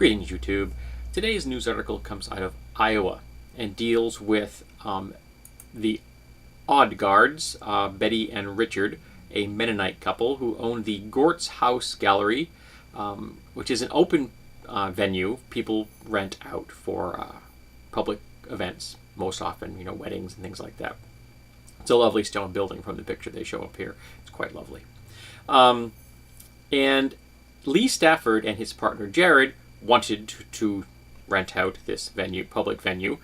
Greetings, YouTube. Today's news article comes out of Iowa and deals with the Odd Guards, Betty and Richard, a Mennonite couple who own the Gortz House Gallery, which is an open venue people rent out for public events, most often, weddings and things like that. It's a lovely stone building from the picture they show up here. It's quite lovely. And Lee Stafford and his partner Jared wanted to rent out this venue, public venue,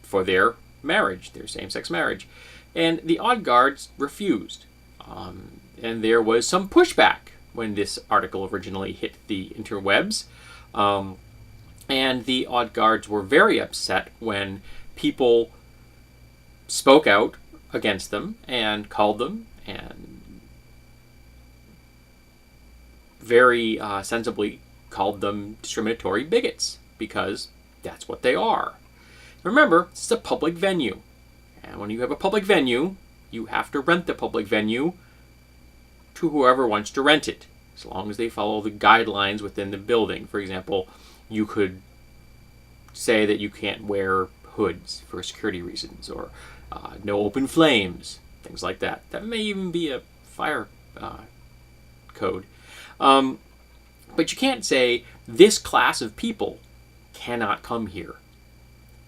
for their marriage, their same-sex marriage. And the Odd Guards refused. And there was some pushback when this article originally hit the interwebs. And the Odd Guards were very upset when people spoke out against them and called them and very sensibly called them discriminatory bigots, because that's what they are. Remember, this is a public venue. And when you have a public venue, you have to rent the public venue to whoever wants to rent it, as long as they follow the guidelines within the building. For example, you could say that you can't wear hoods for security reasons, or no open flames, things like that. That may even be a fire code. But you can't say, this class of people cannot come here.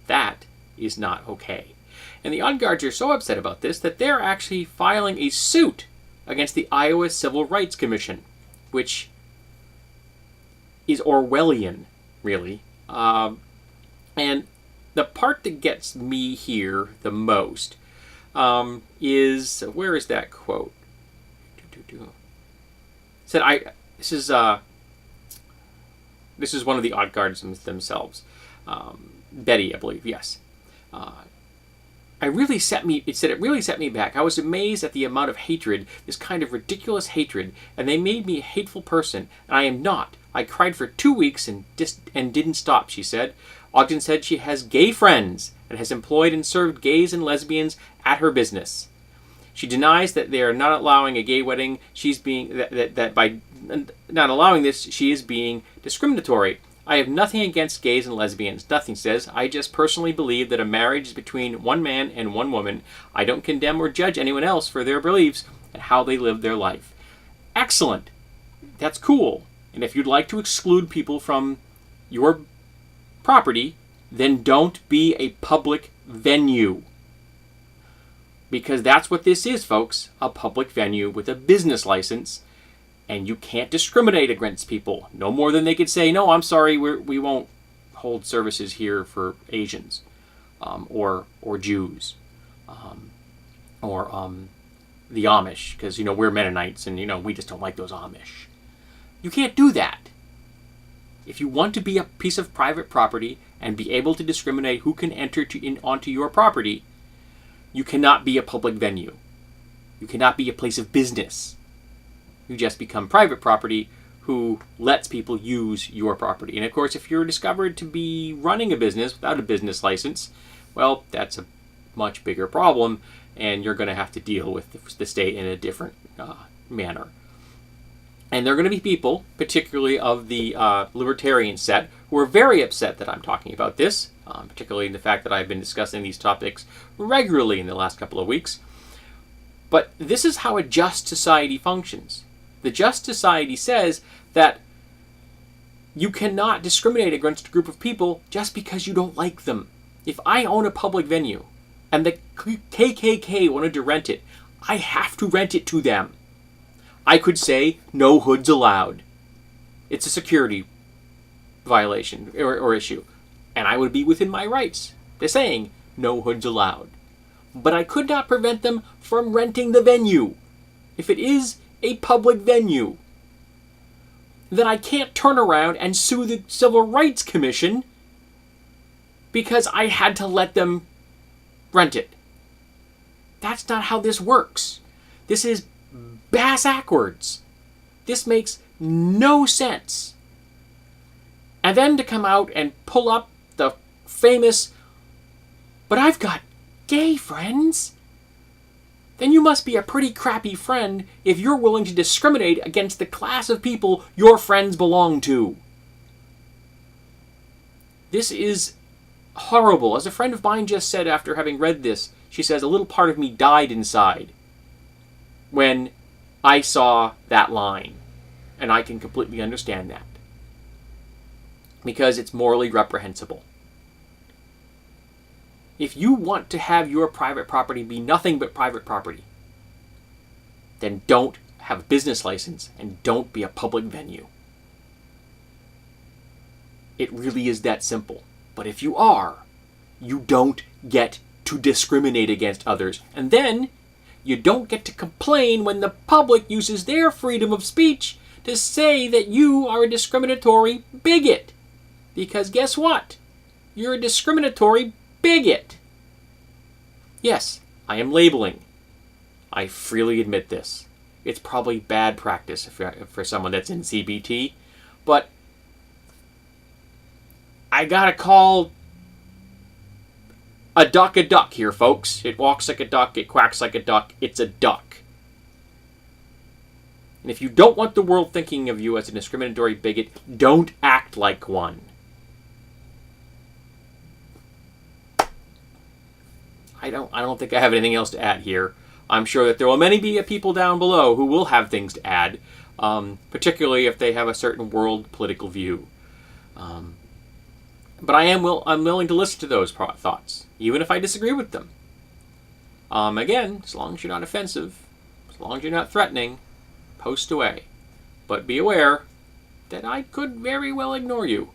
That is not okay. And the Odd Guards are so upset about this that they're actually filing a suit against the Iowa Civil Rights Commission, which is Orwellian, really. And the part that gets me here the most is, where is that quote? Said, this is one of the Odd Guards themselves. Betty, I believe, yes. It really set me back. I was amazed at the amount of hatred, this kind of ridiculous hatred, and they made me a hateful person, and I am not. I cried for 2 weeks and didn't stop, she said. Ogden said she has gay friends and has employed and served gays and lesbians at her business. She denies that they are not allowing a gay wedding. She's being that by not allowing this, she is being discriminatory. I have nothing against gays and lesbians. Nothing, says. I just personally believe that a marriage is between one man and one woman. I don't condemn or judge anyone else for their beliefs and how they live their life. Excellent. That's cool. And if you'd like to exclude people from your property, then don't be a public venue. Because that's what this is, folks. A public venue with a business license. And you can't discriminate against people. No more than they could say, no, I'm sorry, we won't hold services here for Asians. Or Jews. Or the Amish. Because, we're Mennonites and, we just don't like those Amish. You can't do that. If you want to be a piece of private property and be able to discriminate who can enter onto your property, you cannot be a public venue. You cannot be a place of business. You just become private property who lets people use your property. And of course, if you're discovered to be running a business without a business license, well, that's a much bigger problem, and you're going to have to deal with the state in a different manner. And there are going to be people, particularly of the libertarian set, who are very upset that I'm talking about this, particularly in the fact that I've been discussing these topics regularly in the last couple of weeks. But this is how a just society functions. The just society says that you cannot discriminate against a group of people just because you don't like them. If I own a public venue and the KKK wanted to rent it, I have to rent it to them. I could say, no hoods allowed. It's a security violation or issue. And I would be within my rights. They're saying, no hoods allowed. But I could not prevent them from renting the venue. If it is a public venue, then I can't turn around and sue the Civil Rights Commission because I had to let them rent it. That's not how this works. This is bass-ackwards. This makes no sense. And then to come out and pull up the famous, but I've got gay friends. Then you must be a pretty crappy friend if you're willing to discriminate against the class of people your friends belong to. This is horrible. As a friend of mine just said after having read this, she says, a little part of me died inside when I saw that line. And I can completely understand that. Because it's morally reprehensible. If you want to have your private property be nothing but private property, then don't have a business license and don't be a public venue. It really is that simple. But if you are, you don't get to discriminate against others. And then you don't get to complain when the public uses their freedom of speech to say that you are a discriminatory bigot. Because guess what? You're a discriminatory bigot. Yes, I am labeling. I freely admit this. It's probably bad practice for someone that's in CBT, but I gotta call a duck here, folks. It walks like a duck, it quacks like a duck, it's a duck. And if you don't want the world thinking of you as a discriminatory bigot, don't act like one. I don't think I have anything else to add here. I'm sure that there will be people down below who will have things to add, particularly if they have a certain world political view. But I'm willing to listen to those thoughts, even if I disagree with them. Again, as long as you're not offensive, as long as you're not threatening, post away. But be aware that I could very well ignore you.